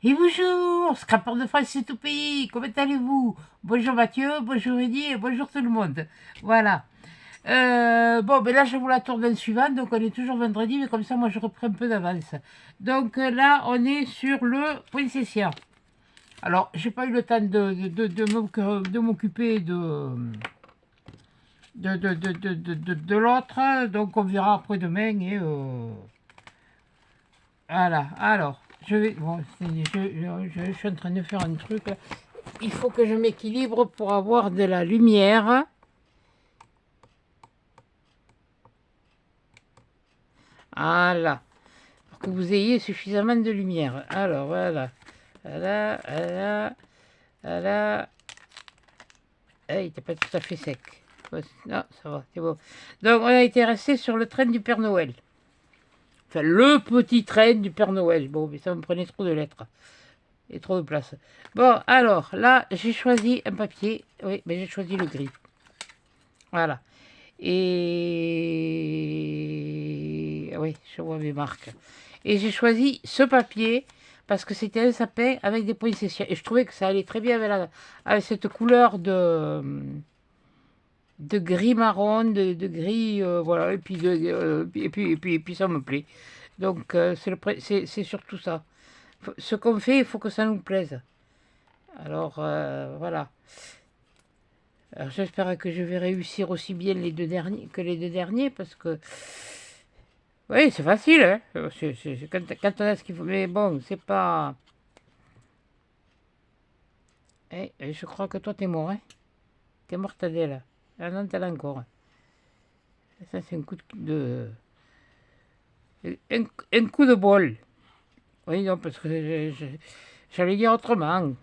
Et bonjour, Scrapper de France, c'est tout pays. Comment allez-vous? Bonjour Mathieu, bonjour Eddy et bonjour tout le monde. Voilà. Bon, ben là, je vous la tourne d'un suivant. Donc, on est toujours vendredi, mais comme ça, moi, je reprends un peu d'avance. Donc, là, on est sur le Princessia. Alors, j'ai pas eu le temps de m'occuper de l'autre. Donc, on verra après-demain. Et voilà. Alors, je vais. Bon, je suis en train de faire un truc là. Il faut que je m'équilibre pour avoir de la lumière. Voilà. Pour que vous ayez suffisamment de lumière. Alors, voilà. Voilà, voilà, voilà. Ah, il n'était pas tout à fait sec. Non, ça va, c'est bon. Donc, on a été resté sur le train du Père Noël. Enfin, le petit train du Père Noël. Bon, mais ça me prenait trop de lettres. Et trop de place. Bon, alors, là, j'ai choisi un papier. Oui, mais j'ai choisi le gris. Voilà. Et oui, je vois mes marques. Et j'ai choisi ce papier parce que c'était un sapin avec des poinsettias. Et je trouvais que ça allait très bien avec cette couleur de gris marron, de gris, voilà. Et puis, et puis ça me plaît. Donc, c'est surtout ça. Ce qu'on fait, il faut que ça nous plaise. Alors, voilà. Alors j'espère que je vais réussir aussi bien les deux derniers que les deux derniers parce que oui, c'est facile, hein. Quand on a ce qu'il faut. Mais bon, c'est pas. Je crois que toi t'es mort, hein. T'es mortadelle, là. Ah non, t'es là encore. Ça, c'est un coup un coup de bol. Oui, non, parce que j'allais dire autrement.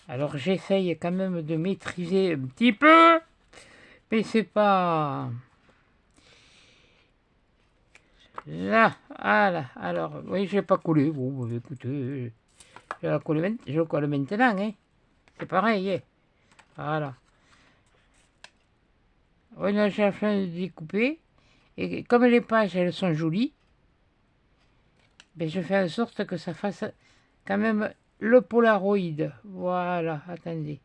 Alors j'essaye quand même de maîtriser un petit peu, mais c'est pas. Là, voilà. Alors, oui, je l'ai pas coulé. Bon, bah, écoutez, je le colle maintenant, hein. C'est pareil, hein. Voilà. Oui, là, j'ai la fin de découper. Et comme les pages, elles sont jolies, ben, je fais en sorte que ça fasse quand même le Polaroid. Voilà, attendez.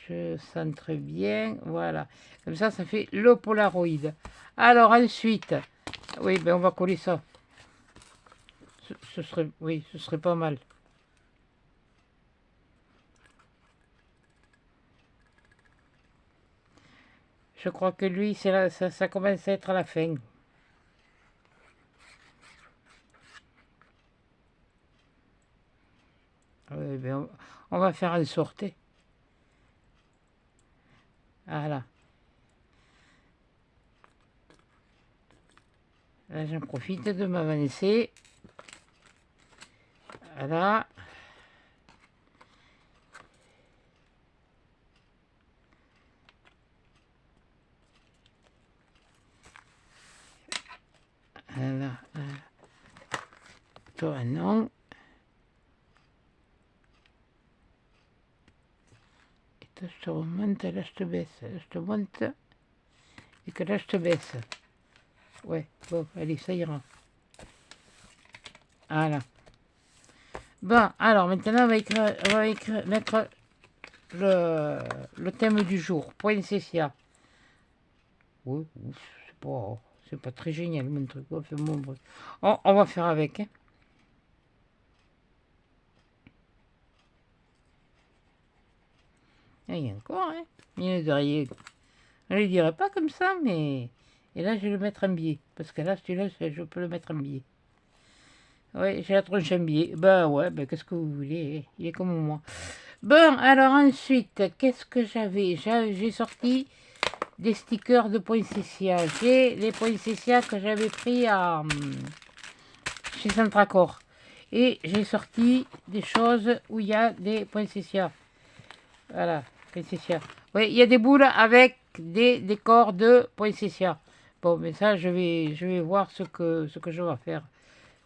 Je centre bien, voilà. Comme ça fait le Polaroid. Alors ensuite, oui, ben on va coller ça. Ce serait, oui, ce serait pas mal. Je crois que lui, ça commence à être à la fin. Oui, ben on va faire en sorte. Voilà. Là, j'en profite de m'avancer. Voilà. Voilà. Toi, non. Et toi, je te remonte, là, je te baisse. Je te monte. Et que là, je te baisse. Ouais, bon, allez, ça ira. Voilà. Bon, alors, maintenant, mettre le thème du jour. Poinsettia. Oui, c'est pas très génial, mon truc. Enfin, bon, on va faire avec, hein. Ah, il y a encore, hein. Il y en a derrière. Je ne le dirais pas comme ça, mais... Et là, je vais le mettre en biais. Parce que là, celui-là, je peux le mettre en biais. Ouais, j'ai la tronche en biais. Bah ouais, bah qu'est-ce que vous voulez, hein. Il est comme moi. Bon, alors ensuite, qu'est-ce que j'avais? J'ai sorti des stickers de poinsettia. J'ai les poinsettia que j'avais pris chez Centracor. Et j'ai sorti des choses où il y a des poinsettia. Voilà, poinsettia. Oui, il y a des boules avec des décors de poinsettia. Bon, mais ça, je vais voir ce que je vais faire.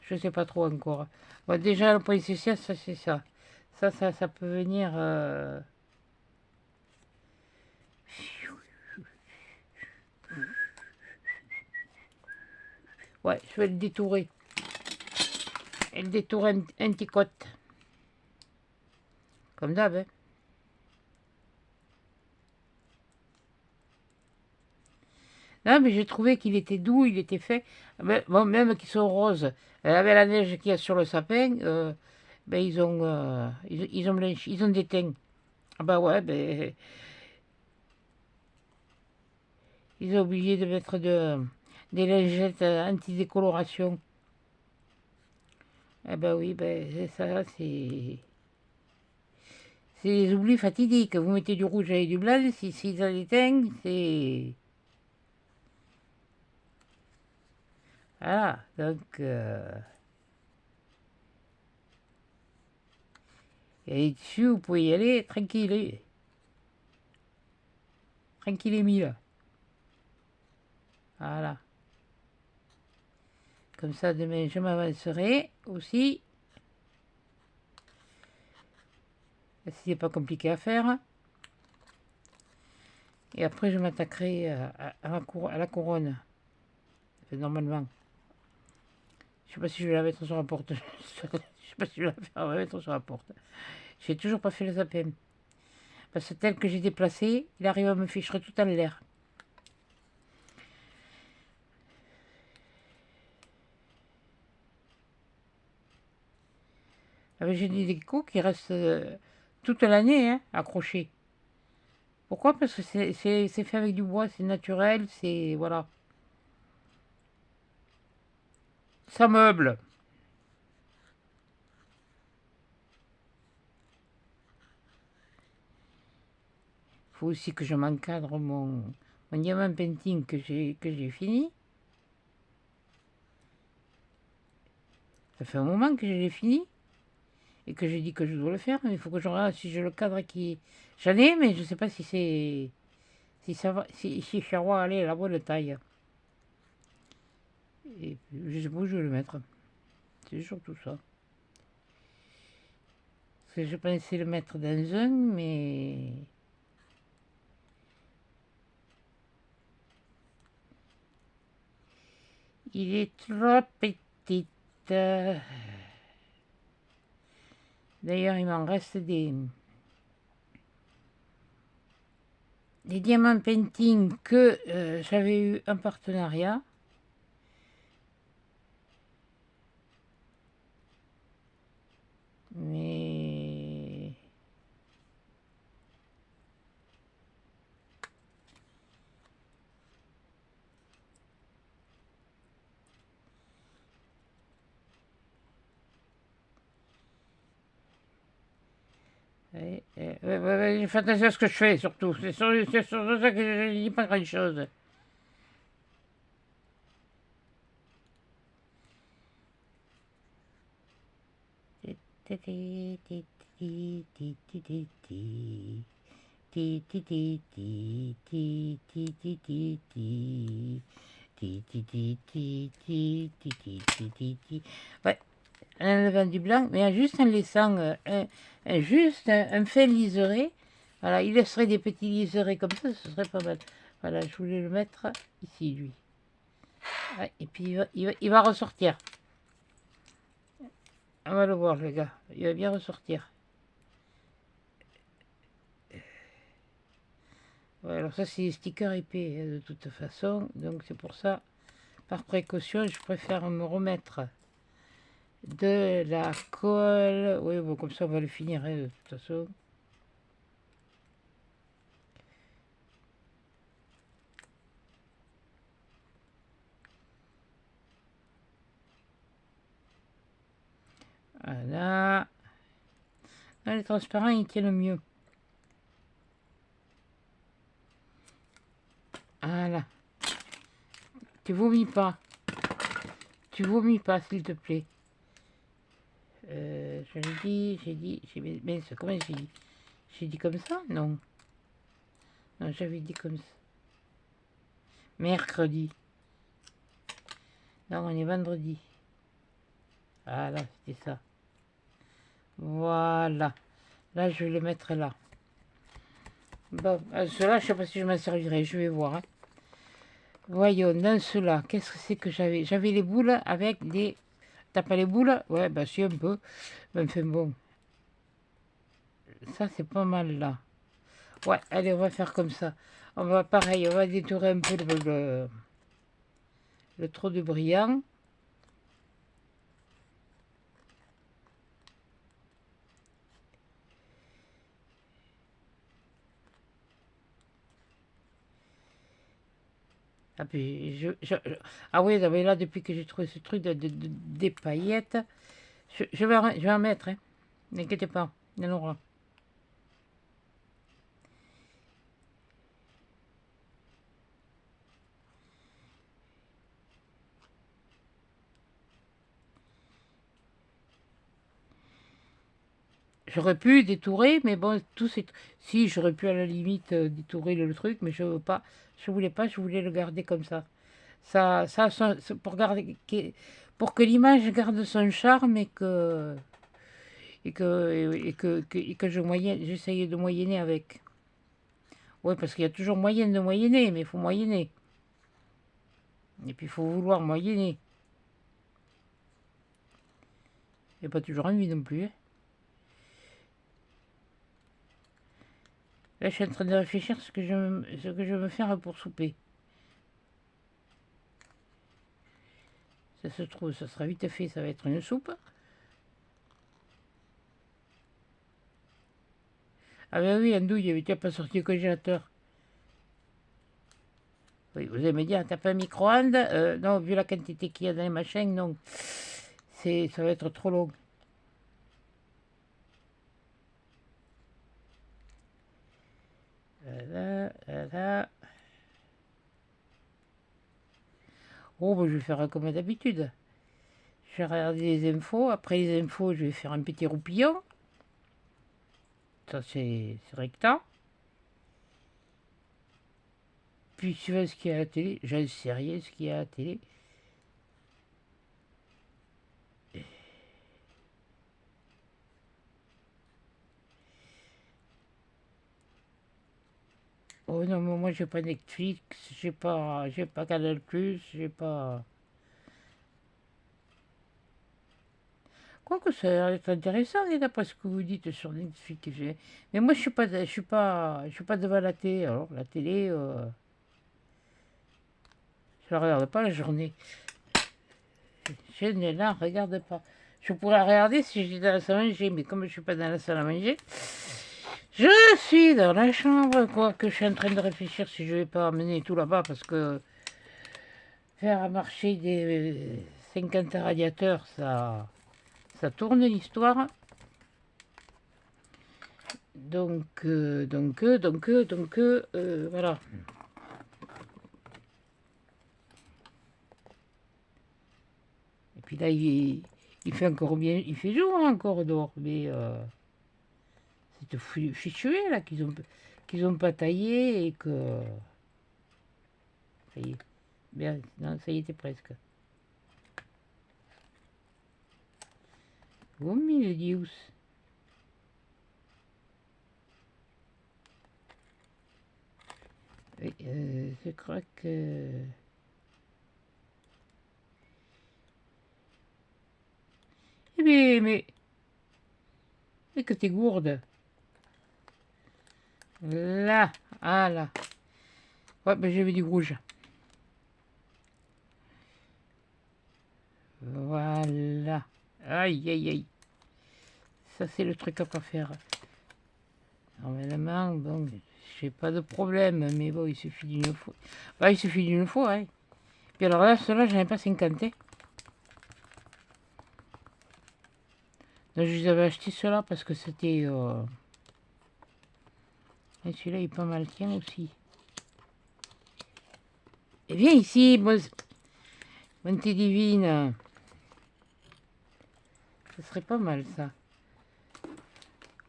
Je ne sais pas trop encore. Bon, déjà, le poinsettia, ça, c'est ça. Ça peut venir... Ouais, je vais le détourer. El détour anticote. Comme d'hab, hein. Non, mais j'ai trouvé qu'il était doux, il était fait. Bon, même qu'ils sont roses. Avec la neige qu'il y a sur le sapin, ben ils ont blanchi, ils ont déteint. Ah bah ouais, ben ils ont obligé de mettre des lingettes anti-décoloration. Eh ben oui, ben c'est ça, c'est les oublis fatidiques. Vous mettez du rouge et du blanc, si ça déteint, c'est... Voilà, donc... et dessus, vous pouvez y aller tranquille. Tranquille et mille. Voilà. Comme ça, demain, je m'avancerai aussi. Si c'est pas compliqué à faire. Et après, je m'attaquerai à la couronne. Normalement. Je sais pas si je vais la mettre sur la porte. Je sais pas si je vais la mettre sur la porte. J'ai toujours pas fait le sapin. Parce que tel que j'ai déplacé, il arrive à me ficher tout en l'air. J'ai des décos qui restent toute l'année hein, accrochés. Pourquoi? Parce que c'est fait avec du bois, c'est naturel, c'est... Voilà. Ça meuble. Il faut aussi que je m'encadre mon diamant painting que j'ai fini. Ça fait un moment que je l'ai fini. Et que j'ai dit que je dois le faire. Mais il faut que je regarde si je le cadre qui... J'en ai, mais je sais pas si c'est... Si ça va... Si Charrois allait à la bonne taille. Et je sais pas où je vais le mettre. C'est surtout ça. Parce que je pensais le mettre dans un, mais... Il est trop petit. D'ailleurs, il m'en reste des diamants painting que j'avais eu en partenariat. Mais... Ouais, fais attention à ce que je fais, surtout. C'est sur ça que je dis pas grand-chose. Ouais, en enlevant du blanc, mais juste en laissant juste un fin liseré. Voilà, il laisserait des petits liserés comme ça, ce serait pas mal. Voilà, je voulais le mettre ici, lui. Ouais, et puis il va ressortir. On va le voir, les gars. Il va bien ressortir. Ouais, alors ça, c'est les stickers épais, de toute façon. Donc c'est pour ça, par précaution, je préfère me remettre de la colle. Oui, bon, comme ça, on va le finir, hein, de toute façon. Voilà. Là, les transparents, ils tiennent mieux. Voilà. Tu vomis pas. Tu vomis pas, s'il te plaît. Je l'ai dit, mais comment j'ai dit? J'ai dit comme ça? Non. Non, j'avais dit comme ça. Mercredi. Non, on est vendredi. Voilà, c'était ça. Voilà. Là, je vais le mettre là. Bon, cela, je sais pas si je m'en servirai. Je vais voir. Hein. Voyons, dans cela, qu'est-ce que c'est que j'avais? J'avais les boules avec des T'as pas les boules? Ouais, bah si, un peu. Mais enfin bon. Ça, c'est pas mal, là. Ouais, allez, on va faire comme ça. On va, pareil, on va détourer un peu le trou de brillant. Ah, puis ah oui, non, mais là, depuis que j'ai trouvé ce truc des paillettes, je vais en mettre, hein. N'inquiétez pas, il y en aura. J'aurais pu détourer, mais bon, tout c'est... Si, j'aurais pu à la limite détourer le truc, mais je veux pas. Je voulais pas, je voulais le garder comme ça. Pour garder, pour que l'image garde son charme et que j'essayais de moyenner avec. Ouais, parce qu'il y a toujours moyen de moyenner, mais il faut moyenner. Et puis il faut vouloir moyenner. Il n'y a pas toujours envie non plus, hein. Là, je suis en train de réfléchir ce que je veux faire pour souper. Ça se trouve, ça sera vite fait, ça va être une soupe. Ah ben oui, andouille, mais tu n'as pas sorti le congélateur. Oui, vous allez me dire, t'as pas un micro-ondes? Non, vu la quantité qu'il y a dans les machins, non. Ça va être trop long. Voilà, voilà. Oh, ben, je vais faire comme d'habitude. Je vais regarder les infos. Après les infos, je vais faire un petit roupillon. Ça, c'est rectant. Puis tu vois ce qu'il y a à la télé. J'en sais rien ce qu'il y a à la télé. Oh non, mais moi j'ai pas Netflix, j'ai pas Canal+, j'ai pas... Quoique ça a l'air d'être intéressant, d'après ce que vous dites sur Netflix. Mais moi je suis pas devant la télé. Alors la télé, je la regarde pas la journée. Je ne la regarde pas. Je pourrais la regarder si j'étais dans la salle à manger, mais comme je suis pas dans la salle à manger, je suis dans la chambre, quoi, que je suis en train de réfléchir si je vais pas amener tout là-bas, parce que faire marcher des 50 radiateurs, ça tourne l'histoire. Donc, voilà. Et puis là, il fait encore bien, il fait jour hein, encore dehors, mais c'est fichué là qu'ils ont pas taillé et que ça y est, bien, non, ça y était presque. Oh mille dius. Oui, je crois que... Eh bien, mais que t'es gourde. Là, ah là. Ouais, ben j'avais du rouge. Voilà. Aïe, aïe, aïe. Ça, c'est le truc à pas faire. Normalement, bon, j'ai pas de problème, mais bon, il suffit d'une fois. Bah, il suffit d'une fois, hein. Puis alors là, ceux-là, j'en ai pas 50. Donc, je les avais achetés ceux-là parce que c'était... Et celui-là, il est pas mal, tiens, aussi. Et viens ici, bonté divine. Ce serait pas mal, ça.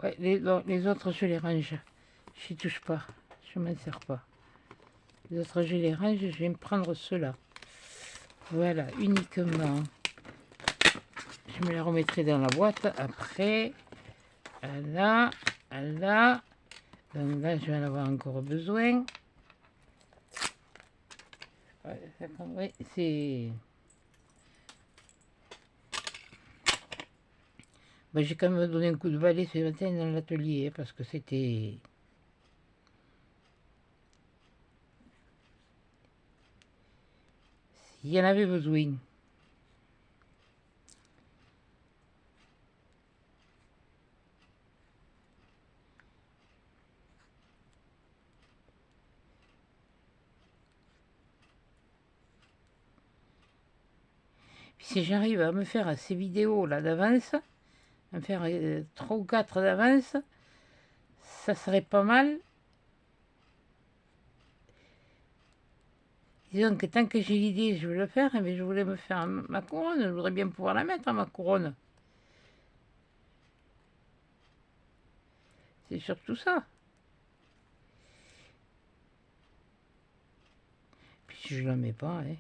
Ouais, les autres, je les range. Je n'y touche pas. Je m'en sers pas. Les autres, je les range. Je vais me prendre ceux-là. Voilà, uniquement. Je me les remettrai dans la boîte après. Là, là. Donc là, je vais en avoir encore besoin. Ouais, c'est... Bah, j'ai quand même donné un coup de balai ce matin dans l'atelier, parce que c'était... Il y en avait besoin. Puis si j'arrive à me faire ces vidéos là d'avance, à me faire 3 ou 4 d'avance, ça serait pas mal. Disons que tant que j'ai l'idée, je veux le faire, mais je voulais me faire ma couronne, je voudrais bien pouvoir la mettre, ma couronne. C'est surtout ça. Puis si je la mets pas, hein.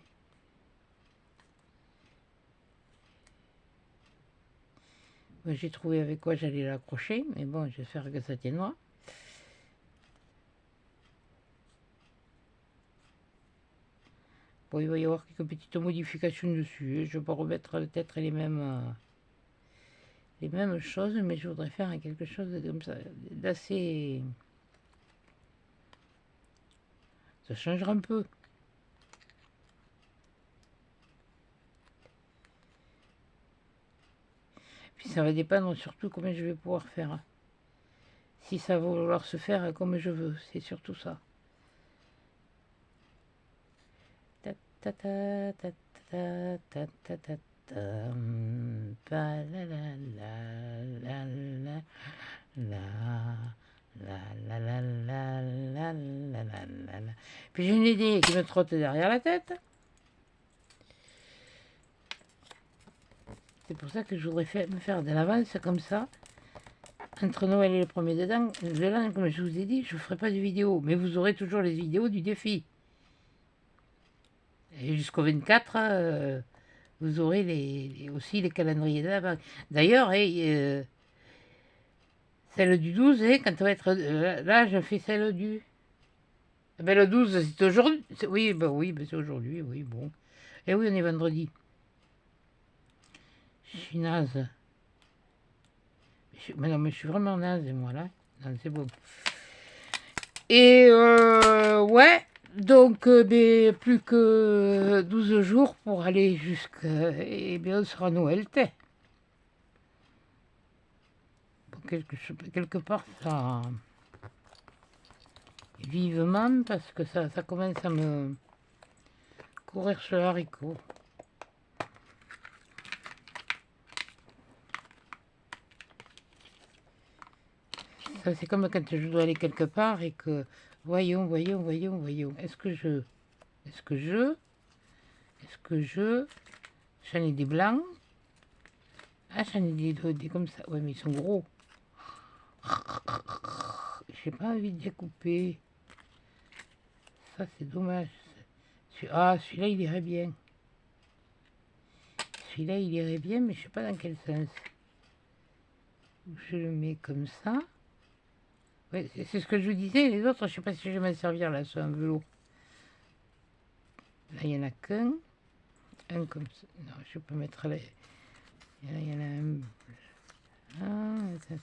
J'ai trouvé avec quoi j'allais l'accrocher, mais bon, j'espère que ça tiendra. Bon, il va y avoir quelques petites modifications dessus. Je vais pas remettre peut-être les mêmes choses, mais je voudrais faire quelque chose comme ça, d'assez... Ça changera un peu. Puis ça va dépendre surtout comment je vais pouvoir faire. Si ça va vouloir se faire comme je veux, c'est surtout ça. Ta ta ta ta ta ta ta ta ta pa la la la la la la la la la la la la la la. Puis j'ai une idée qui me trotte derrière la tête. C'est pour ça que je voudrais me faire de l'avance comme ça. Entre Noël et le 1er de l'an, comme je vous ai dit, je ne ferai pas de vidéo. Mais vous aurez toujours les vidéos du défi. Et jusqu'au 24, vous aurez aussi les calendriers de l'avant. D'ailleurs, celle du 12, quand on va être... là, je fais celle du... Ben, le 12, c'est aujourd'hui. Oui, c'est aujourd'hui, oui, bon. Et oui, on est vendredi. Je suis naze. Mais non, mais je suis vraiment naze, moi, là. Non, c'est bon. Et ouais, donc plus que 12 jours pour aller jusqu'à... Et bien, on sera Noël, t'es. Bon, quelque part, ça... Vivement, parce que ça commence à me courir sur le haricot. Ça, c'est comme quand je dois aller quelque part et que... Voyons. Est-ce que je... J'en ai des blancs. Ah, j'en ai des comme ça. Ouais, mais ils sont gros. J'ai pas envie de les couper. Ça, c'est dommage. Ah, celui-là, il irait bien. Celui-là, il irait bien, mais je sais pas dans quel sens. Je le mets comme ça. Ouais, c'est ce que je vous disais. Les autres, je sais pas si je vais m'en servir là, sur un velours. Là, il n'y en a qu'un. Un comme ça. Non, je peux mettre là. Il y en a un. Ah,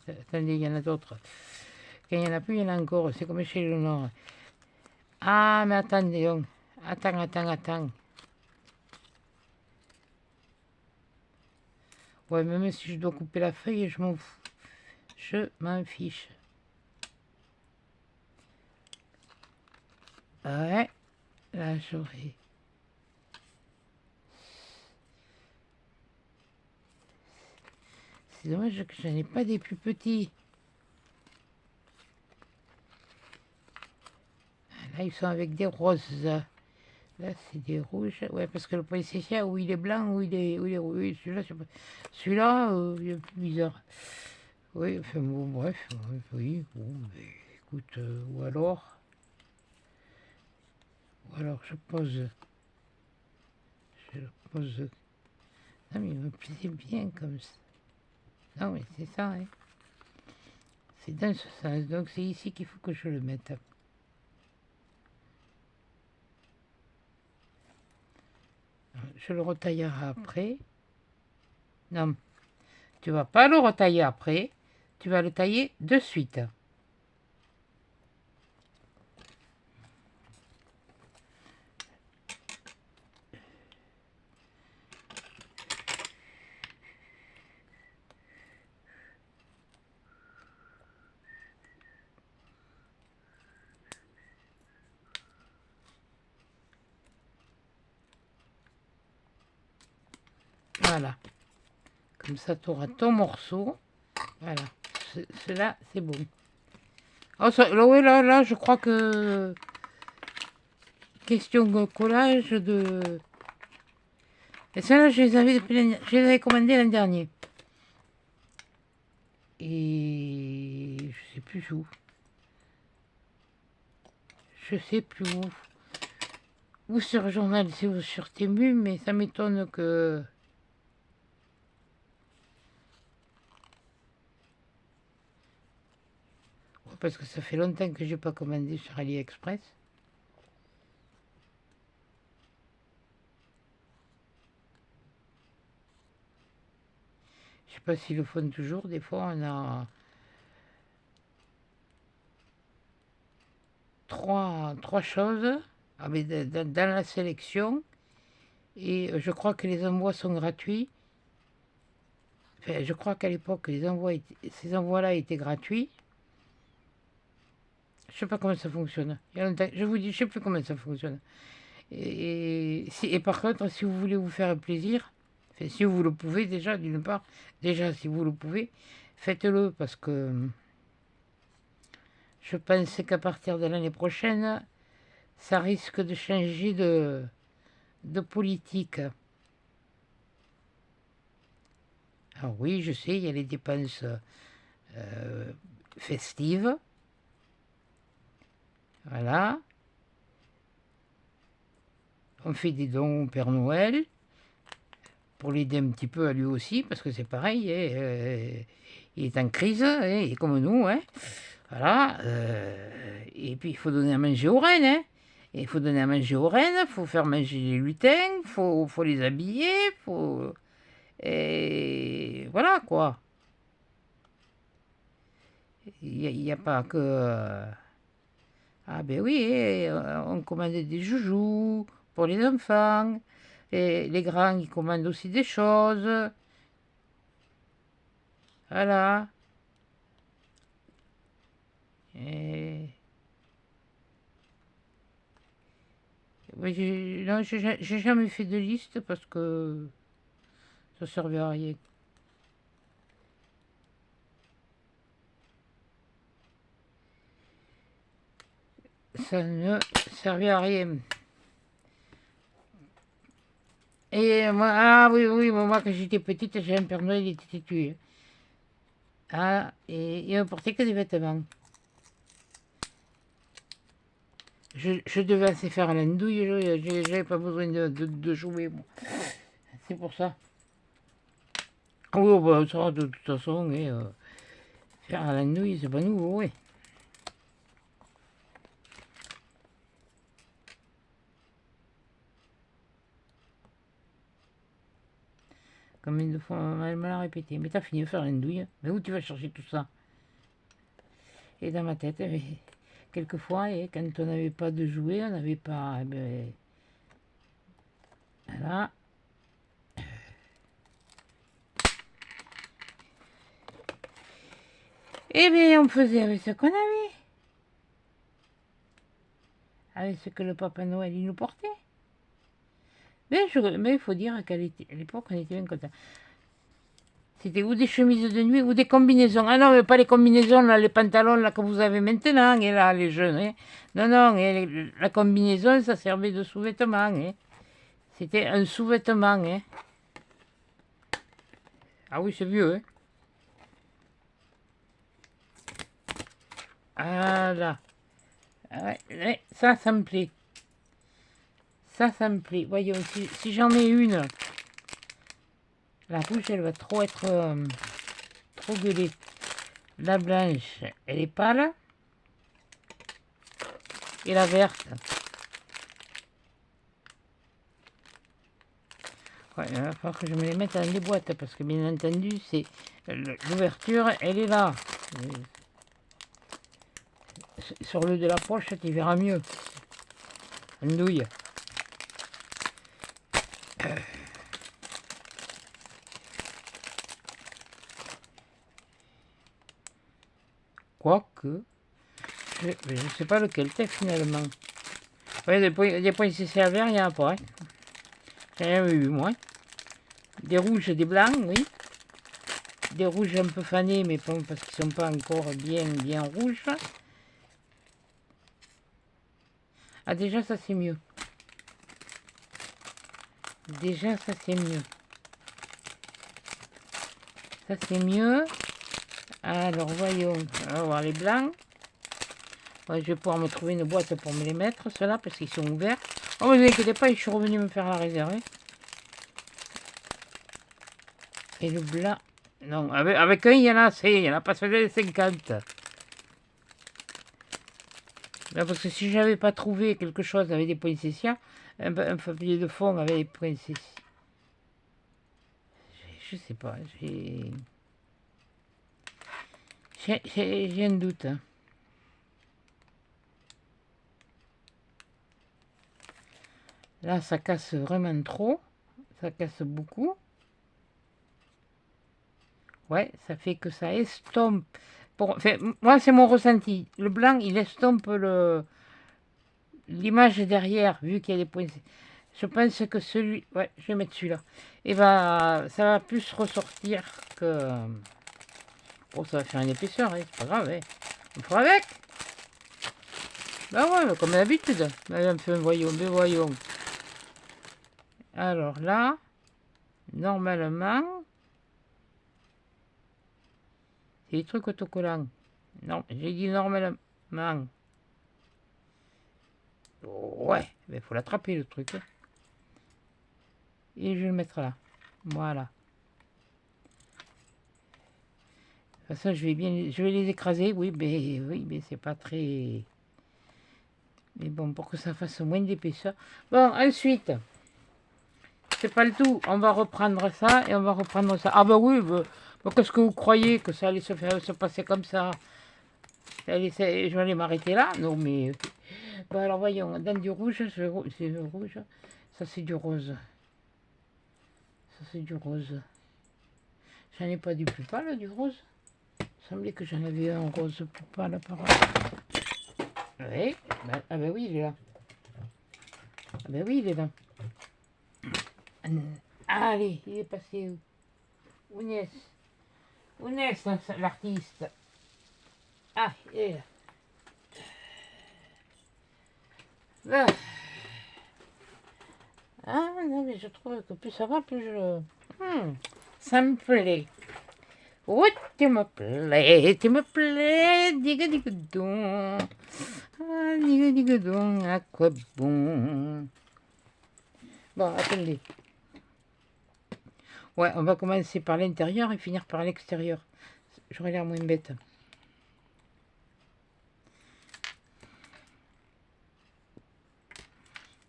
attendez, il y en a d'autres. Quand il n'y en a plus, il y en a encore. C'est comme chez le Nord. Ah, mais attendez, donc. Attends. Ouais, même si je dois couper la feuille, je m'en fous. Je m'en fiche. Ouais, là j'aurai. C'est dommage que je n'en ai pas des plus petits. Là, ils sont avec des roses. Là, c'est des rouges. Ouais, parce que le poinsettia, où il est blanc, où il est rouge. Oui, celui-là, celui-là, il est plus bizarre. Oui, enfin bon, bref, oui, bon, mais, écoute, ou alors, je pose, non mais il me plaisait bien comme ça. Non mais c'est ça, hein. C'est dans ce sens, donc c'est ici qu'il faut que je le mette. Je le retaillerai après. Non, Tu vas pas le retailler après, tu vas le tailler de suite. Voilà. Comme ça, tu auras ton morceau. Voilà. Cela, c'est bon. Oh, ça, là, ouais, là, je crois que... Question de collage de... Et celles-là, je les avais commandées l'an dernier. Et... Je sais plus où. Je sais plus où. Ou sur Journal, c'est ou sur Temu, mais ça m'étonne que... Parce que ça fait longtemps que j'ai pas commandé sur AliExpress. Je sais pas s'ils le font toujours. Des fois, on a trois choses dans la sélection. Et je crois que les envois sont gratuits. Enfin, je crois qu'à l'époque, ces envois-là étaient gratuits. Je sais pas comment ça fonctionne. Il y a longtemps, je vous dis, je sais plus comment ça fonctionne. Et par contre, si vous voulez vous faire plaisir, enfin, si vous le pouvez déjà, d'une part, déjà si vous le pouvez, faites-le parce que je pense qu'à partir de l'année prochaine, ça risque de changer de politique. Alors oui, je sais, il y a les dépenses festives. Voilà. On fait des dons au Père Noël pour l'aider un petit peu à lui aussi, parce que c'est pareil, il est en crise, il est comme nous. Voilà. Et puis il faut donner à manger aux rennes. Et il faut donner à manger aux rennes, il faut faire manger les lutins, il faut les habiller, et voilà quoi. Il n'y a pas que... Ah ben oui, on commande des joujoux pour les enfants. Et les grands, ils commandent aussi des choses. Voilà. Et... Ouais, non, j'ai jamais fait de liste parce que ça servait à rien. Ça ne servait à rien. Et moi, ah oui, oui, moi quand j'étais petite, j'ai un Père Noël, il était tué. Ah, et il ne portait que des vêtements. Je devais assez faire à l'andouille, j'avais pas besoin de jouer, moi. C'est pour ça. Oui, bah, ça, de toute façon, faire à l'andouille, c'est pas nouveau, oui. Combien de fois elle me l'a répété. Mais t'as fini de faire l'andouille. Mais où tu vas chercher tout ça? Et dans ma tête, quelquefois, et quand on n'avait pas de jouets, on n'avait pas... voilà. Eh bien, on faisait avec ce qu'on avait. Avec ce que le Papa Noël, il nous portait. Mais il faut dire qu'à l'époque, on était bien contents. C'était ou des chemises de nuit ou des combinaisons. Ah non, mais pas les combinaisons, là, les pantalons là, que vous avez maintenant, et là, les jeunes. Non, non, la combinaison, ça servait de sous-vêtement. C'était un sous-vêtement. Ah oui, c'est vieux. Ah là. Ouais, ça me plaît. Ça me plaît. Voyons, si j'en mets une, la rouge, elle va trop être... trop gueulée. La blanche, elle est pâle. Et la verte. Ouais, il va falloir que je me les mette dans des boîtes, parce que bien entendu, c'est l'ouverture, elle est là. Sur le de la poche, tu verras mieux. Andouille. Quoique, je ne sais pas lequel c'est finalement. Ouais, des points CCA verts, il n'y en a pas. Hein. J'en ai eu, moi. Des rouges, des blancs, oui. Des rouges un peu fanés, mais pas, parce qu'ils ne sont pas encore bien rouges. Ah, déjà, ça c'est mieux. Déjà, ça c'est mieux. Ça c'est mieux. Alors, voyons. On va voir les blancs. Ouais, je vais pouvoir me trouver une boîte pour me les mettre, ceux-là, parce qu'ils sont ouverts. Oh, ne vous inquiétez pas, je suis revenu me faire la réserve. Et le blanc... Non, avec un, il y en a assez. Il y en a pas 50. Là, parce que si j'avais pas trouvé quelque chose avec des poinsettias, un papier de fond avec des poinsettias... Je sais pas, j'ai un doute. Hein. Là, ça casse vraiment trop. Ça casse beaucoup. Ouais, ça fait que ça estompe. Enfin, moi, c'est mon ressenti. Le blanc, il estompe l'image derrière, vu qu'il y a des points. Je pense que celui... Ouais, je vais mettre celui-là. Et bah, ça va plus ressortir que... Bon, ça va faire une épaisseur, hein, c'est pas grave. Hein. On fera avec. Bah ouais, comme d'habitude. Madame, voyons, mais voyons. Alors là, normalement... C'est des trucs autocollants. Non, j'ai dit normalement. Ouais, il faut l'attraper le truc. Et je vais le mettre là. Voilà. De toute façon, je vais les écraser, oui, mais c'est pas très... Mais bon, pour que ça fasse moins d'épaisseur. Bon, ensuite, c'est pas le tout. On va reprendre ça et on va reprendre ça. Ah bah oui, qu'est-ce que vous croyez que ça allait se passer comme ça? Je vais aller m'arrêter là? Non, mais... Bon, alors voyons, dans du rouge, c'est du rouge. Ça, c'est du rose. Ça, c'est du rose. J'en ai pas du plus pâle, du rose. Il semblait que j'en avais un rose plus pâle, apparemment. Oui, ah ben oui, il est là. Ah ben oui, il est là. Allez, il est passé où? Où est-ce l'artiste? Ah, il est là. Ah non, mais je trouve que plus ça va, plus je... ça me plaît. Oh, tu me plais, digue digue donc. Ah, digue donc, à quoi bon? Bon, attendez. Ouais, on va commencer par l'intérieur et finir par l'extérieur. J'aurais l'air moins bête.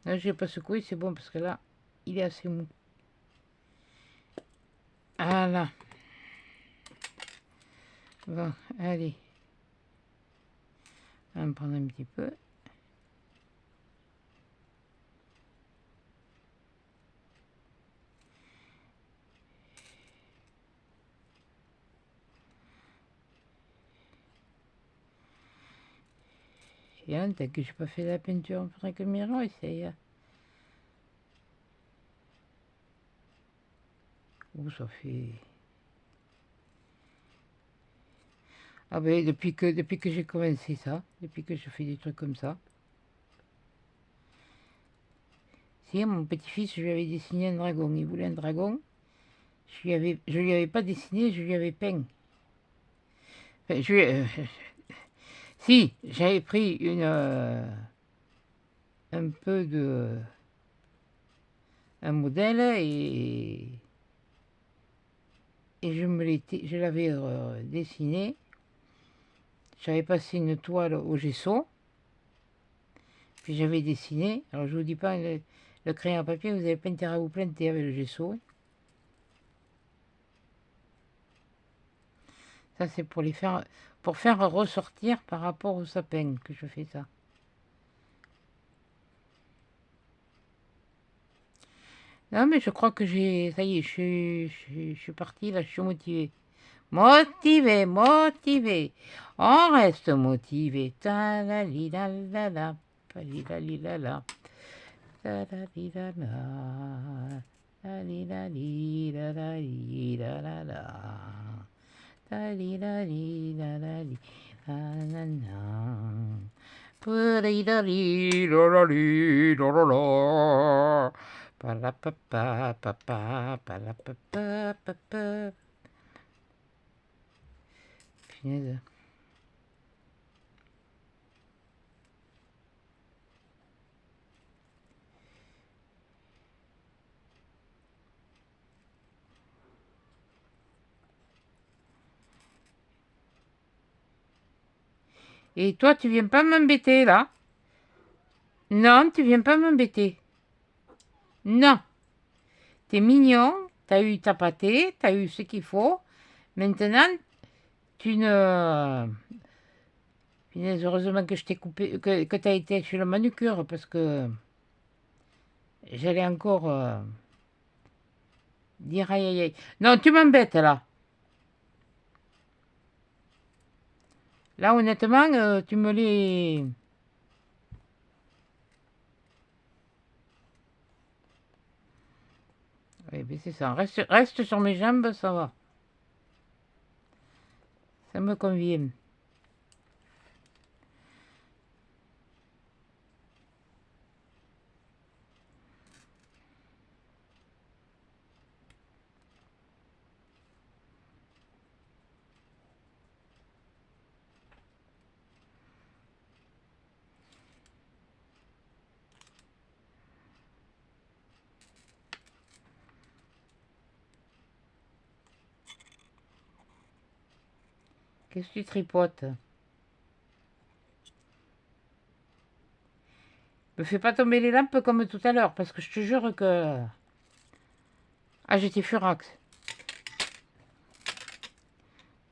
Là, je n'ai pas secoué, c'est bon parce que là, il est assez mou. Voilà. Bon, allez. On va me prendre un petit peu. Et hein, tant que je n'ai pas fait la peinture, il faudrait que le miroir essaye. Oh, ça fait... Ah ben, depuis que j'ai commencé ça, depuis que je fais des trucs comme ça. Si, mon petit-fils, je lui avais dessiné un dragon. Il voulait un dragon. Je lui avais pas dessiné, je lui avais peint. Enfin, si, j'avais pris un peu de... un modèle et je l'avais dessiné. J'avais passé une toile au gesso. Puis j'avais dessiné. Alors je vous dis pas Le crayon à papier, vous avez pas intérêt à vous planter avec le gesso. Ça, c'est pour pour faire ressortir par rapport au sapin que je fais ça. Non, mais je crois que ça y est, je suis partie, là, je suis motivée. Motivé, motivé. On reste motivé. Ta la li la la la. Pa li la li la la. Ta la li la la. La li la li la la li la la la. Ta li la li la la li la la la. Pa li la li la la li la la la. Pa la pa pa pa pa pa la pa pa pa pa. Punaise. Et toi, tu viens pas m'embêter, là? Non, tu viens pas m'embêter. Non. T'es mignon, t'as eu ta pâtée, t'as eu ce qu'il faut. Maintenant, tu ne... Punaise, heureusement que je t'ai coupé, que t'as été chez le manucure, parce que j'allais encore dire aïe aïe aïe. Non, tu m'embêtes, là. Là, honnêtement, tu me les... Oui, mais c'est ça. Reste sur mes jambes, ça va. Ça me convient. Qu'est-ce que tu tripotes? Me fais pas tomber les lampes comme tout à l'heure, parce que je te jure que... Ah, j'étais furax.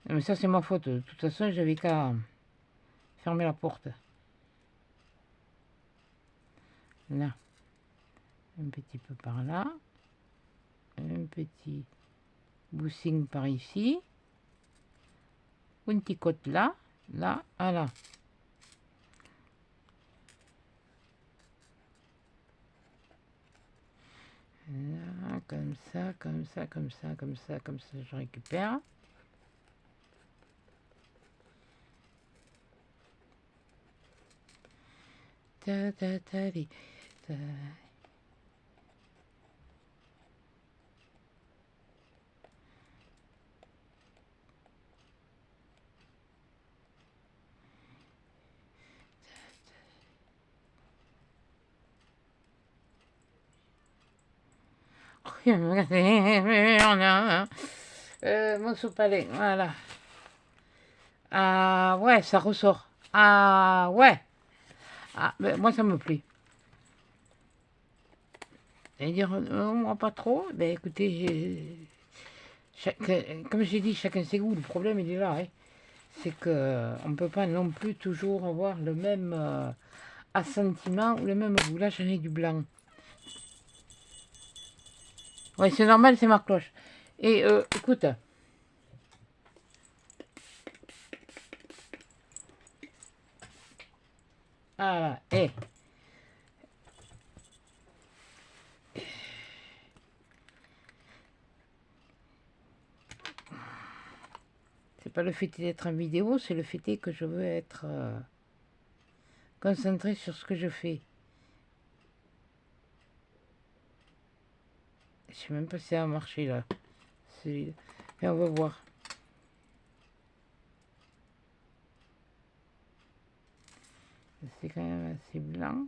Mais ça, c'est ma faute. De toute façon, j'avais qu'à fermer la porte. Là. Un petit peu par là. Un petit boussing par ici. Une petite côte là. Là, à là. Là, comme ça, comme ça, comme ça, comme ça, comme ça, je récupère. Ta ta ta li, ta. Mon sopalin, voilà. Ah ouais, ça ressort. Ah ouais. Ah, ben, moi, ça me plaît. Et dire, moi, pas trop. Ben écoutez, comme j'ai dit, chacun ses goûts. Le problème, il est là. Hein. C'est que on ne peut pas non plus toujours avoir le même assentiment ou le même goût. Là, j'en ai du blanc. Ouais, c'est normal, c'est ma cloche. Et écoute. Ah, et. C'est pas le fait d'être en vidéo, c'est le fait que je veux être concentré sur ce que je fais. Je sais même pas si ça a marché là. Et on va voir. C'est quand même assez blanc.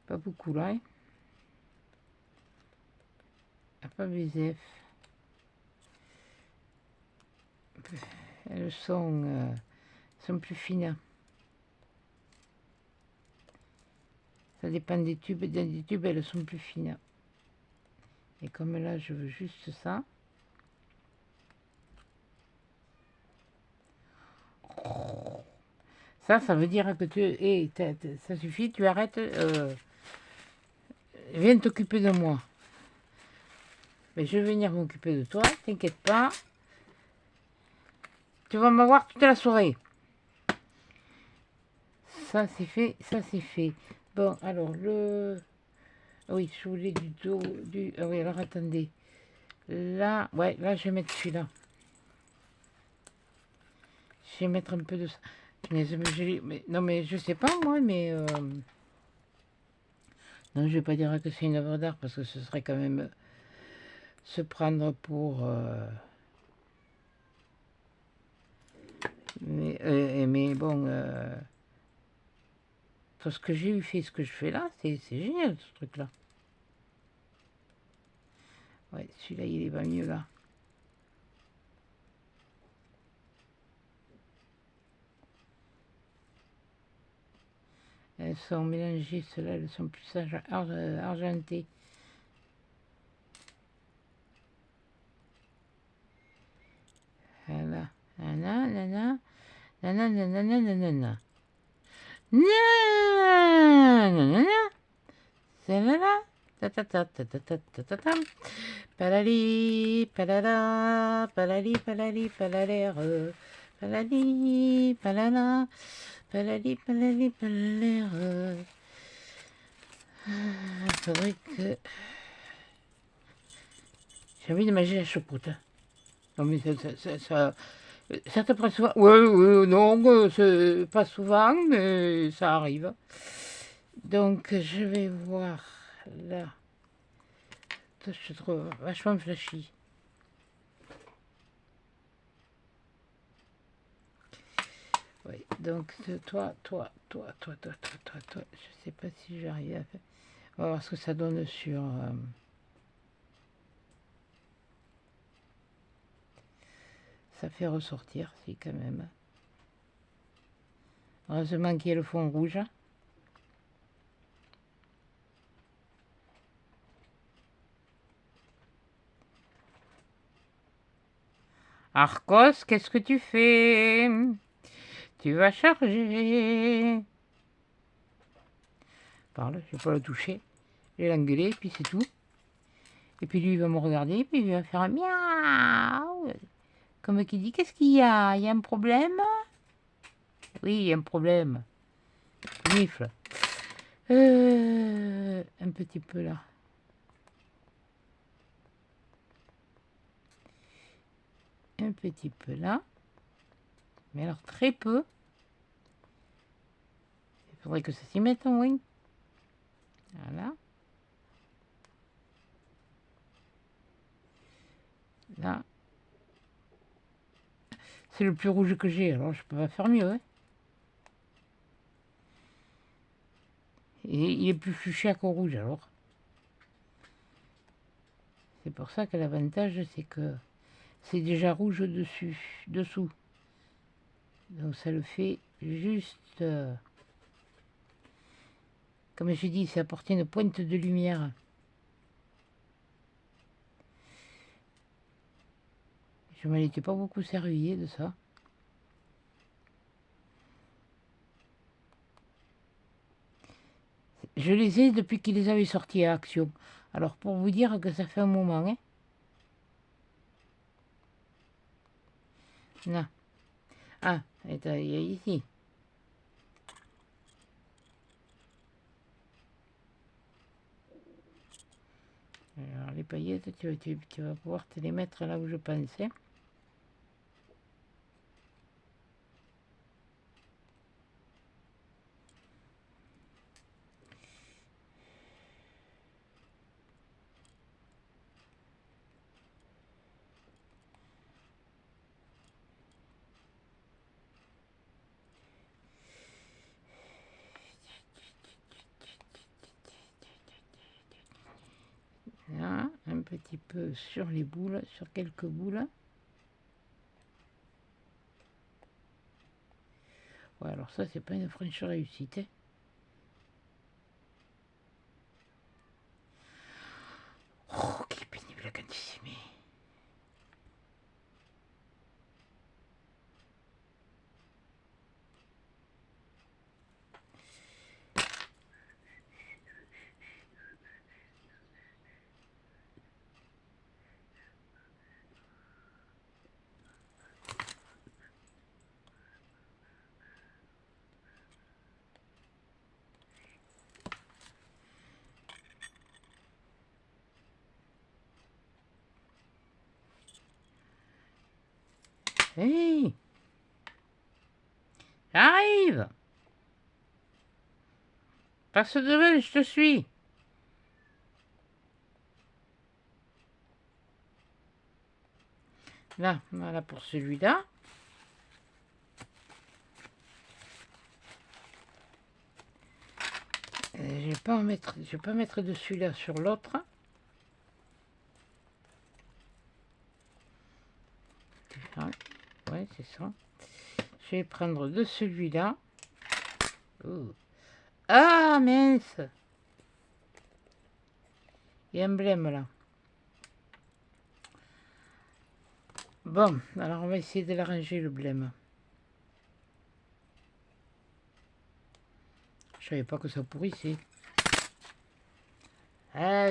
Pas beaucoup là. Hein. Pas BZF. Elles sont plus fines. Ça dépend des tubes. Dans des tubes, elles sont plus fines. Et comme là, je veux juste ça. Ça veut dire que tu... Hey, ça suffit, tu arrêtes. Viens t'occuper de moi. Mais je vais venir m'occuper de toi, t'inquiète pas. Tu vas m'avoir toute la soirée. Ça c'est fait, ça c'est fait. Bon, alors le... Oui, je voulais du dos, du... Ah oui, alors attendez. Là, ouais, là je vais mettre celui-là. Je vais mettre un peu de ça. Non mais je sais pas moi, mais... Non, je vais pas dire que c'est une œuvre d'art parce que ce serait quand même se prendre pour... Mais bon... Tout ce que j'ai eu fait, ce que je fais là, c'est génial ce truc-là. Ouais, celui-là, il va mieux là. Elles sont mélangées, ceux-là, elles sont plus argentées. Voilà. Nanana, nanana, nanana, nanana. Nanana, nanana, ta-ta-ta-ta-ta-ta-ta-ta. Palali, palala, palali, palali, palalère. Palali, palala, palali, palali, palalère. Faudrait que... J'ai envie de manger la choucroute. Non mais ça te prend souvent. Ouais, non, c'est pas souvent, mais ça arrive. Donc je vais voir là. Je trouve vachement flashy. Oui, donc toi, je sais pas si j'arrive à faire. On va voir ce que ça donne sur... Ça fait ressortir, si quand même. Heureusement qu'il y a le fond rouge. Arcos, qu'est-ce que tu fais? Tu vas charger. Parle, je vais pas le toucher. Je vais l'engueuler, puis c'est tout. Et puis lui, il va me regarder, puis il va faire un miaou. Comme qui dit, qu'est-ce qu'il y a? Il y a un problème? Oui, il y a un problème. Nifle. Un petit peu là. Un petit peu là. Mais alors très peu. Il faudrait que ça s'y mette en wing. Voilà. Là. C'est le plus rouge que j'ai, alors je peux pas faire mieux. Hein. Et il est plus fuchsia qu'au rouge alors. C'est pour ça que l'avantage c'est que c'est déjà rouge dessous. Donc ça le fait juste... comme je dis, c'est apporter une pointe de lumière. Je m'en étais pas beaucoup servi de ça. Je les ai depuis qu'ils les avaient sortis à Action. Alors pour vous dire que ça fait un moment. Hein. Non. Ah, il y a ici. Alors les paillettes, tu vas pouvoir te les mettre là où je pensais. Là, un petit peu sur les boules, sur quelques boules. Ouais, alors ça, c'est pas une franche réussite. Hein. Hey, j'arrive. Passe devant, je te suis. Là, voilà pour celui-là. Je vais pas mettre de celui-là sur l'autre. Ouais, c'est ça. Je vais prendre de celui-là. Oh. Ah, mince! Il y a un emblème là. Bon, alors on va essayer de l'arranger le blême. Je savais pas que ça pourrissait. Ah,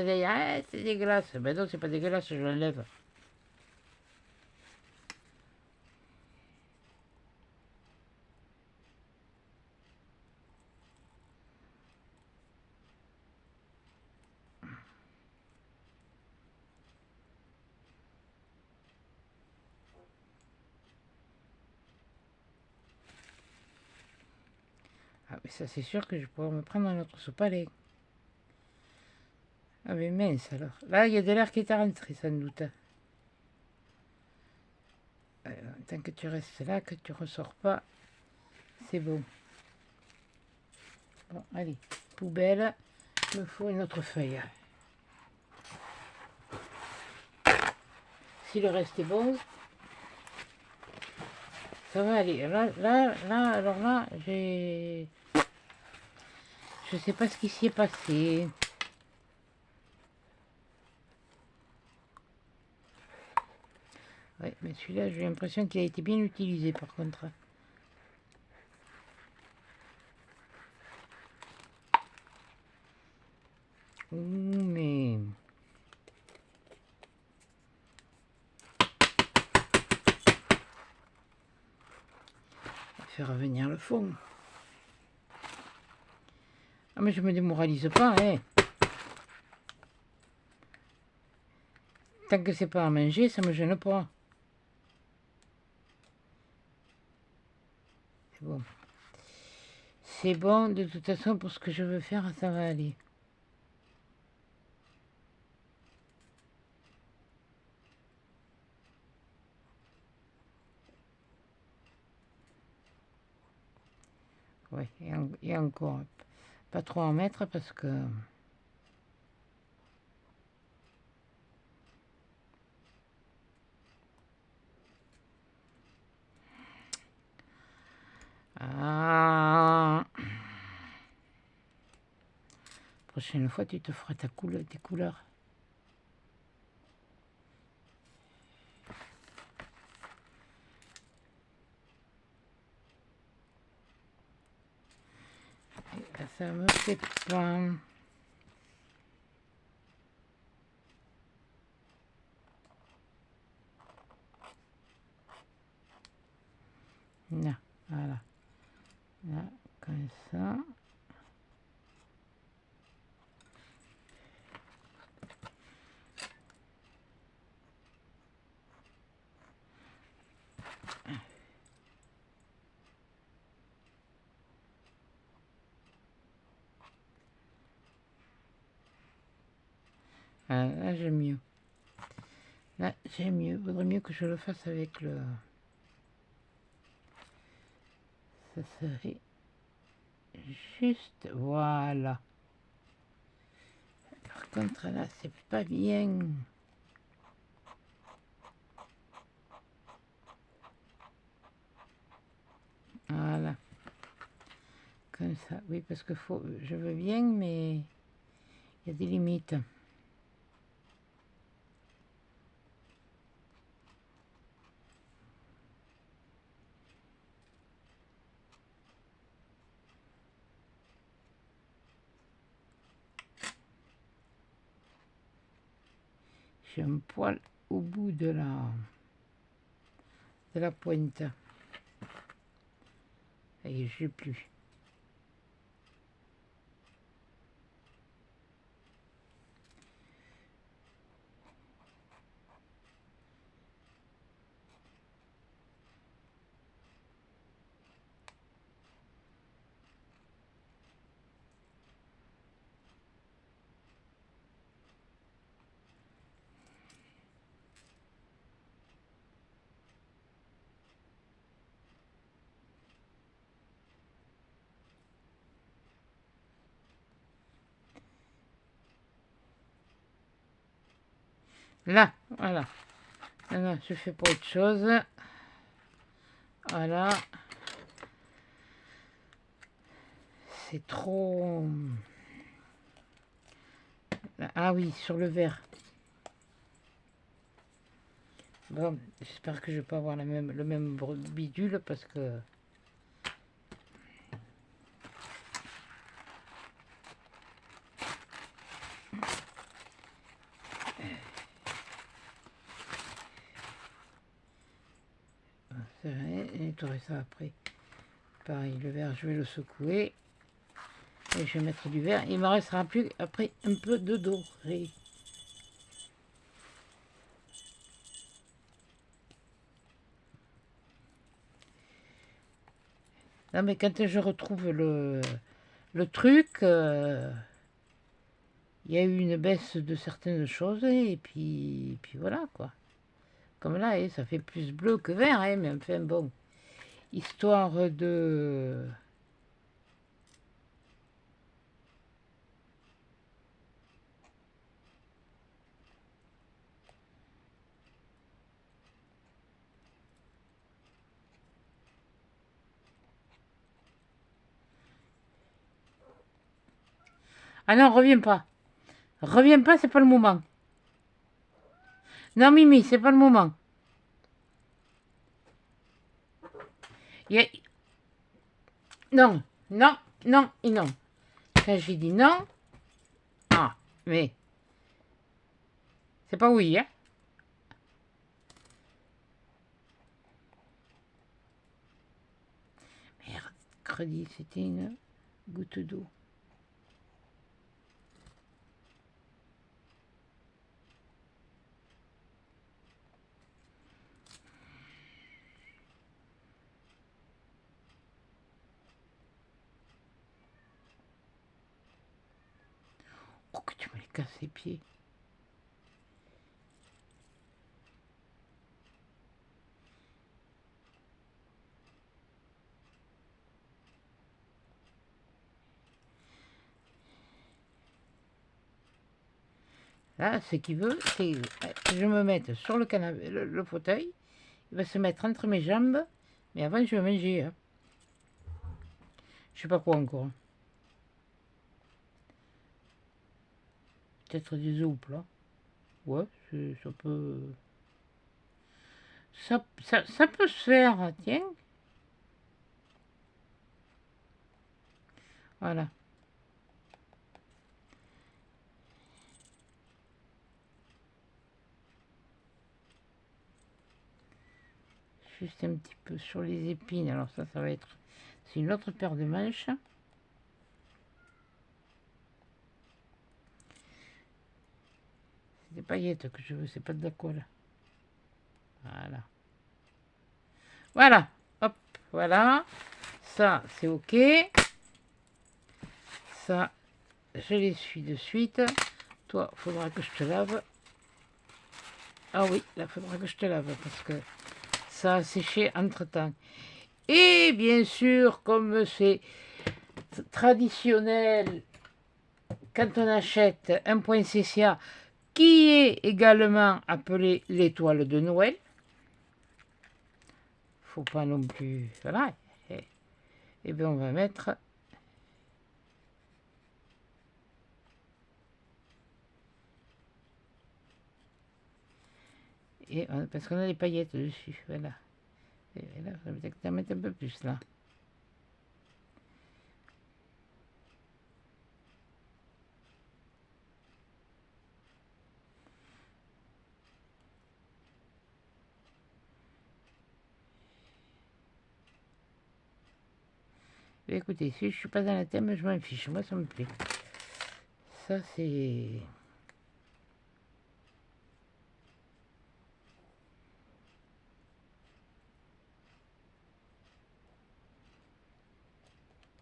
c'est dégueulasse. Ben non, c'est pas dégueulasse, je l'enlève. Ah, mais ça, c'est sûr que je pourrais me prendre un autre sopalin. Ah, mais mince alors. Là, il y a de l'air qui est rentré, sans doute. Tant que tu restes là, que tu ressors pas, c'est bon. Bon, allez, poubelle. Il me faut une autre feuille. Si le reste est bon, ça va aller. Alors là, j'ai... Je sais pas ce qui s'y est passé. Ouais, mais celui-là, j'ai l'impression qu'il a été bien utilisé par contre. Ouh, mais... On va faire revenir le fond. Ah, mais je me démoralise pas, hein. Tant que c'est pas à manger, ça me gêne pas. C'est bon. C'est bon, de toute façon, pour ce que je veux faire, ça va aller. Ouais, et encore, pas trop en mettre parce que... Ah. Prochaine fois, tu te feras tes couleurs. Et là, ça me fait pas... Là, voilà. Là, comme ça. Ah, là, j'aime mieux. Là, j'aime mieux. Vaudrait mieux que je le fasse avec le... Ça serait juste... Voilà. Par contre, là, c'est pas bien. Voilà. Comme ça. Oui, parce que faut... je veux bien, mais il y a des limites. J'ai un poil au bout de la pointe. Et j'ai plus. Là, voilà. Maintenant, je fais pas autre chose. Voilà. C'est trop... Ah oui, sur le verre. Bon, j'espère que je vais pas avoir le même bidule parce que... C'est vrai, nettoyer ça après. Pareil, le verre, je vais le secouer. Et je vais mettre du verre. Il me restera plus après un peu de doré. Non mais quand je retrouve le truc, il y a eu une baisse de certaines choses et puis voilà quoi. Comme là, ça fait plus bleu que vert, mais enfin bon. Histoire de... Ah non, reviens pas. Reviens pas, c'est pas le moment. Non, Mimi, c'est pas le moment. Il y a- Non, non, non et non. Quand j'ai dit non... Ah, mais... C'est pas oui, hein. Mercredi, c'était une goutte d'eau. Oh, que tu me les casses les pieds. Là, ce qu'il veut, c'est que je me mette sur le canapé, le fauteuil. Il va se mettre entre mes jambes. Mais avant, je vais manger. Hein. Je sais pas quoi encore. Peut-être des œufs au plat. Ouais, ça peut... Ça peut se faire, tiens. Voilà. Juste un petit peu sur les épines. Alors ça va être... C'est une autre paire de manches. C'est des paillettes que je veux, c'est pas de la colle. Voilà. Voilà. Hop, voilà. Ça, c'est ok. Ça, je l'essuie de suite. Toi, faudra que je te lave. Ah oui, là, faudra que je te lave parce que ça a séché entre-temps. Et bien sûr, comme c'est traditionnel, quand on achète un poinsettia qui est également appelé l'étoile de Noël, faut pas non plus... Voilà. Et bien, on va mettre... Parce qu'on a des paillettes dessus, voilà. Et là, ça va peut-être mettre un peu plus, là. Mais écoutez, si je suis pas dans la thème, je m'en fiche. Moi, ça me plaît. Ça, c'est...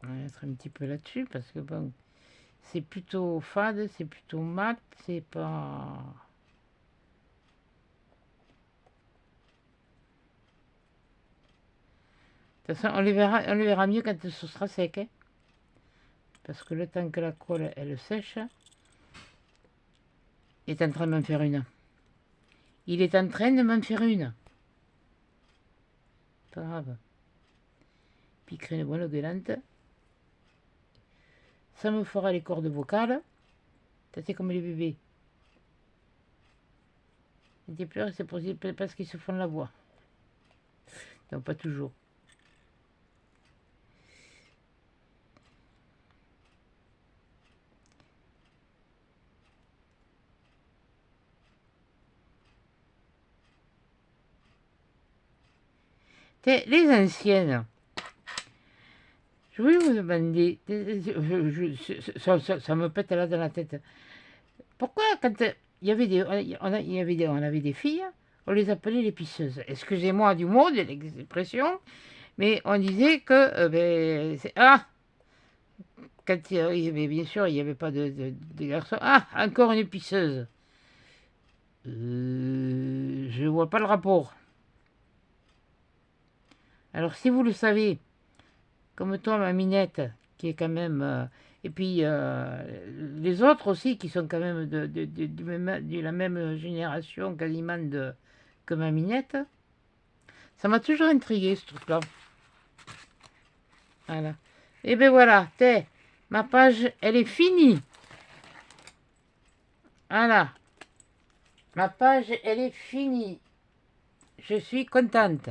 On va mettre un petit peu là-dessus, parce que bon... C'est plutôt fade, c'est plutôt mat, c'est pas... De toute façon, on les verra mieux quand ce sera sec. Hein, parce que le temps que la colle, elle sèche, est en train de m'en faire une. Il est en train de m'en faire une. Pas grave. Piquerai une bonne gueulante. Ça me fera les cordes vocales. Ça, c'est comme les bébés. Ils pleurent, c'est parce qu'ils se font la voix. Non, pas toujours. Les anciennes, je voulais vous demander, ça me pète là dans la tête. Pourquoi quand il y avait on avait des filles, on les appelait les pisseuses. Excusez-moi du mot, de l'expression, mais on disait que quand bien sûr il n'y avait pas de garçons. Ah, encore une pisseuse. Je vois pas le rapport. Alors si vous le savez, comme toi, ma Minette, qui est quand même... et puis les autres aussi, qui sont quand même de la même génération quasiment que ma Minette, ça m'a toujours intrigué ce truc-là. Voilà. Et ben voilà, ma page, elle est finie. Voilà. Ma page, elle est finie. Je suis contente.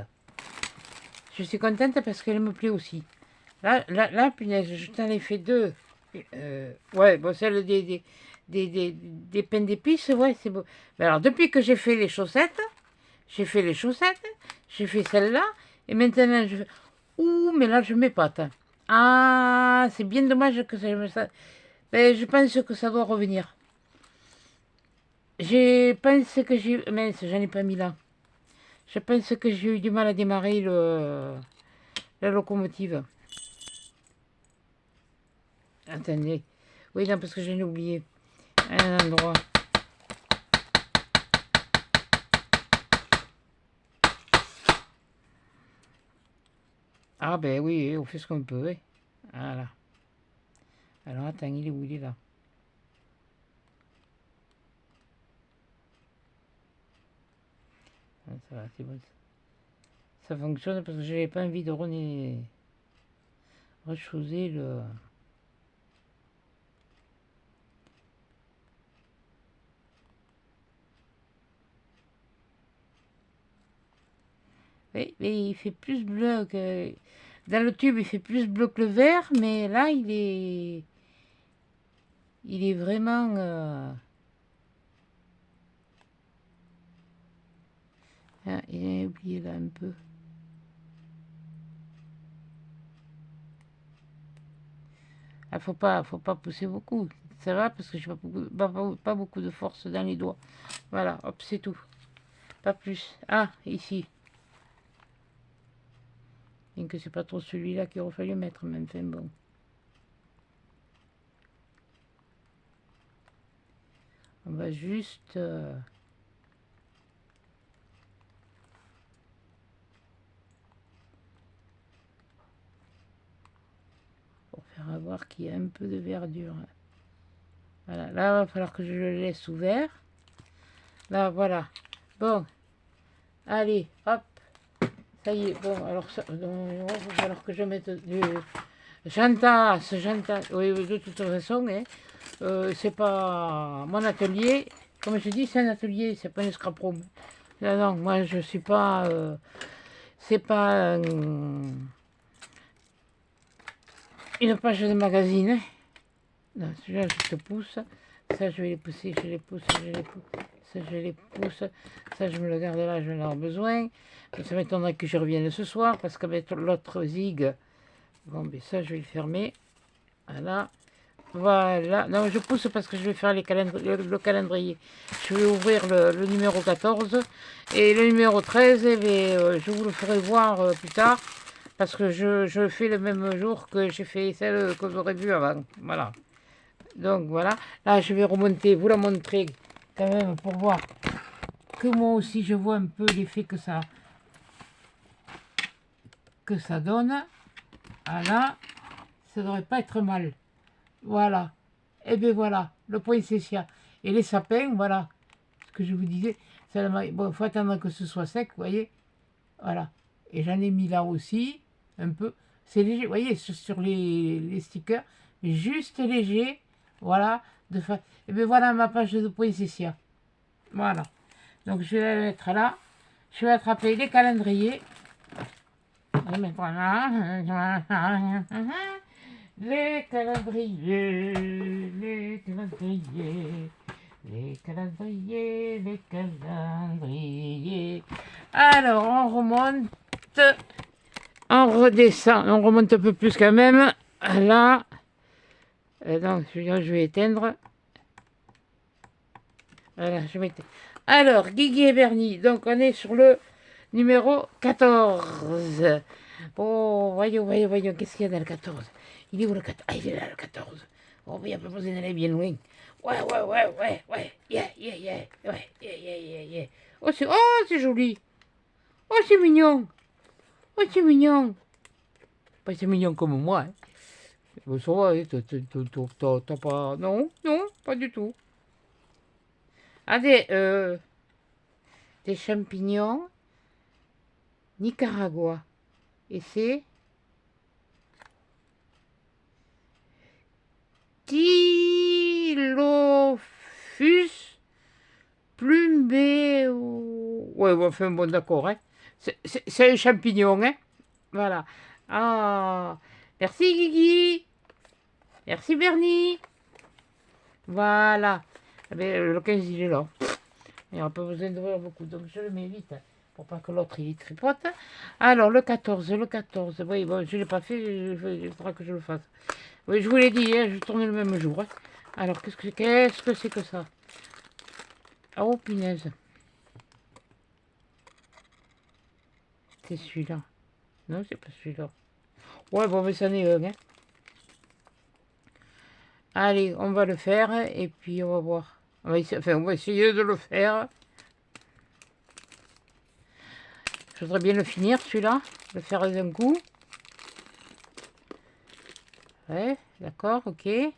Je suis contente parce qu'elle me plaît aussi. Là, punaise, je t'en ai fait deux. Ouais, bon, celle des pains d'épices, ouais, c'est beau. Mais alors, depuis que j'ai fait les chaussettes, j'ai fait celle-là, et maintenant, je fais... Ouh, mais là, je m'épate. Ah, c'est bien dommage que ça... Ben, je pense que ça doit revenir. Je pense que j'ai... Mince, j'en ai pas mis là. Je pense que j'ai eu du mal à démarrer la locomotive. Attendez. Oui, non, parce que j'ai oublié un endroit. Ah ben oui, on fait ce qu'on peut. Oui. Voilà. Alors attends, il est où? Il est là. Ah, ça va, c'est bon. Ça fonctionne parce que j'avais pas envie de rechoser le... Oui, mais il fait plus bleu que... Dans le tube, il fait plus bleu que le vert, mais là, il est... Il est vraiment... Ah, il a oublié là un peu. Ah, faut pas pousser beaucoup. Ça va parce que je n'ai pas beaucoup de force dans les doigts. Voilà, hop, c'est tout. Pas plus. Ah, ici. Bien que c'est pas trop celui-là qu'il aurait fallu mettre, même enfin bon. On va juste... pour faire avoir qu'il y a un peu de verdure. Voilà, là, il va falloir que je le laisse ouvert. Là, voilà. Bon. Allez, hop. Ça y est. Bon, alors, il va falloir que je mette du... J'entasse. Oui, de toute façon, hein, c'est pas mon atelier. Comme je dis, c'est un atelier, c'est pas un scrap room. Non, non, moi, je suis pas... c'est pas une page de magazine. Hein. Non, celui-là, je te pousse. Ça, je vais les pousser, je les pousse. Ça, je les pousse. Ça, je me le garde là, je vais en avoir besoin. Ça m'étonnerait que je revienne ce soir, parce qu'avec l'autre zig, bon, mais ça, je vais le fermer. Voilà. Voilà. Non, je pousse parce que je vais faire le calendrier. Je vais ouvrir le numéro 14. Et le numéro 13, eh bien, je vous le ferai voir plus tard. Parce que je fais le même jour que j'ai fait celle que vous aurez vue avant. Voilà. Donc voilà. Là, je vais remonter, vous la montrer quand même pour voir que moi aussi je vois un peu l'effet que ça donne. Voilà. Ça devrait pas être mal. Voilà. Et bien voilà. Le poinsettia. Et les sapins, voilà. Ce que je vous disais. Seulement, bon, il faut attendre que ce soit sec, vous voyez. Voilà. Et j'en ai mis là aussi, un peu. C'est léger, vous voyez, sur les stickers, mais juste léger. Voilà. Et bien voilà ma page de poinsettia. Voilà. Donc je vais la mettre là. Je vais attraper les calendriers. Et mettre là. Les calendriers, les calendriers, les calendriers, les calendriers. Alors, on remonte, on redescend, on remonte un peu plus quand même. Là, donc je vais éteindre. Voilà, je vais éteindre. Alors, Guigui et Bernie, donc on est sur le numéro 14. Oh, voyons, qu'est-ce qu'il y a dans le 14? Il est où le 14? Ah, il est là le 14. Oh, mais il n'y a pas besoin d'aller bien loin. Ouais. Yeah. Oh, c'est joli. Oh, c'est mignon. Oh, c'est mignon. Pas c'est mignon comme moi. Hein. Bon, ça va, t'as pas... Non, pas du tout. Ah, des champignons Nicaragua. Et c'est Tylophus plumbé. Ouais, enfin bon, d'accord. Hein. C'est un champignon, hein. Voilà. Ah, merci Guigui. Merci Bernie. Voilà. Eh bien, le 15, il est là. Il n'y aura pas besoin d'ouvrir beaucoup. Donc je le mets vite pour pas que l'autre il tripote. Alors le 14. Oui, bon, je ne l'ai pas fait, il faudra que je le fasse. Oui, je vous l'ai dit, hein, je tourne le même jour. Hein. Alors qu'est-ce que c'est que ça? Oh punaise. C'est celui-là. Non, c'est pas celui-là. Ouais, bon, mais ça n'est un. Hein. Allez, on va le faire et puis on va voir. On va essayer de le faire. Je voudrais bien le finir, celui-là. Le faire d'un coup. Ouais, d'accord, ok. Je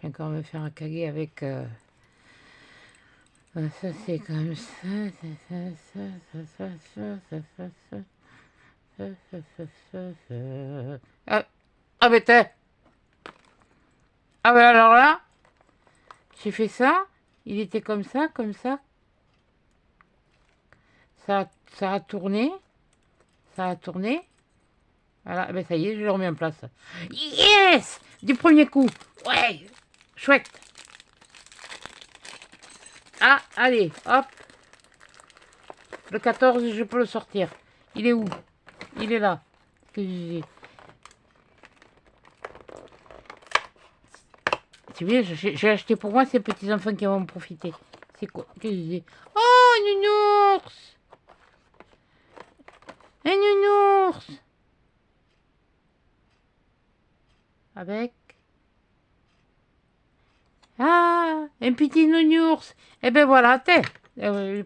vais encore me faire un caguet avec... ça c'est comme ça. Ah mais t'es... Ah ben alors là, j'ai fait ça, il était comme ça. Ça a tourné. Voilà, ben ça y est, je le remets en place. Yes! Du premier coup. Ouais, chouette. Ah, allez, hop. Le 14, je peux le sortir. Il est où? Il est là. C'est bien, j'ai acheté pour moi ces petits enfants qui vont en profiter. C'est quoi? Oh, nounours! Un nounours! Avec... Ah, un petit nounours. Eh ben voilà, attends.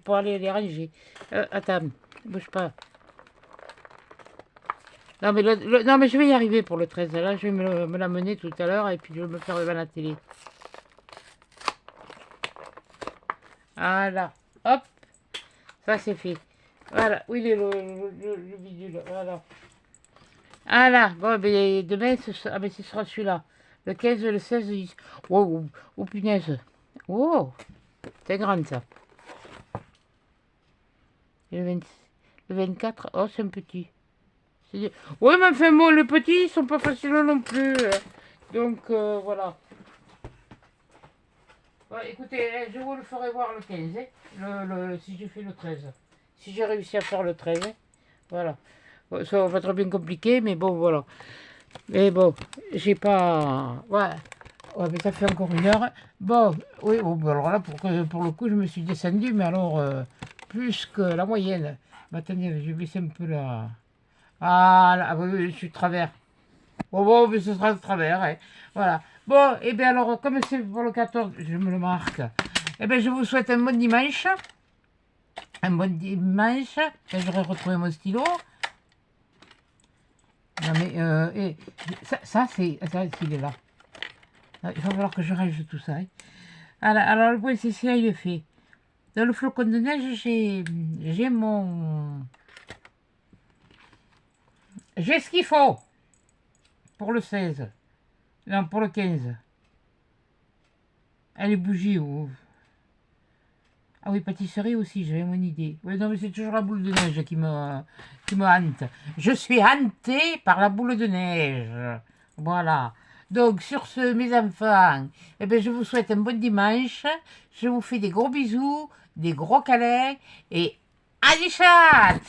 Pour aller les ranger. Attends, bouge pas. Non mais, non mais je vais y arriver pour le 13. Là, je vais me l'amener tout à l'heure et puis je vais me faire devant la télé. Voilà. Hop. Ça c'est fait. Voilà. Où il est le bidule? Voilà. Voilà. Bon, ben demain, ce sera celui-là. Le 15, le 16, le 10. Wow. Oh punaise. Wow. C'est grand ça. Et le 24. Oh, c'est un petit. Oui, mais enfin bon, les petits, ils sont pas faciles non plus. Donc, voilà. Ouais, écoutez, je vous le ferai voir le 15, hein, si j'ai fait le 13. Si j'ai réussi à faire le 13, hein, voilà. Ça va être bien compliqué, mais bon, voilà. Mais bon, j'ai pas... Ouais. Ouais, mais ça fait encore 1 heure. Bon, oui, bon, alors là, pour le coup, je me suis descendu, mais alors, plus que la moyenne. Mais attendez, je vais baisser un peu la... Ah, là, oui, je suis de travers. Bon, mais ce sera de travers, hein. Voilà. Bon, et bien alors, comme c'est pour le 14, je me le marque. Eh bien, je vous souhaite un bon dimanche. Un bon dimanche. J'aurai retrouvé mon stylo. Non mais, ça c'est... Attends, il est là. Il va falloir que je range tout ça. Hein. Alors le point c'est il est fait. Dans le flocon de neige, j'ai mon... J'ai ce qu'il faut pour le 16. Non, pour le 15. Ah, les bougies, oh. Ah oui, pâtisserie aussi, j'avais mon idée. Oui, non, mais c'est toujours la boule de neige qui me hante. Je suis hantée par la boule de neige. Voilà. Donc, sur ce, mes enfants, eh bien, je vous souhaite un bon dimanche. Je vous fais des gros bisous, des gros câlins et allez, chat!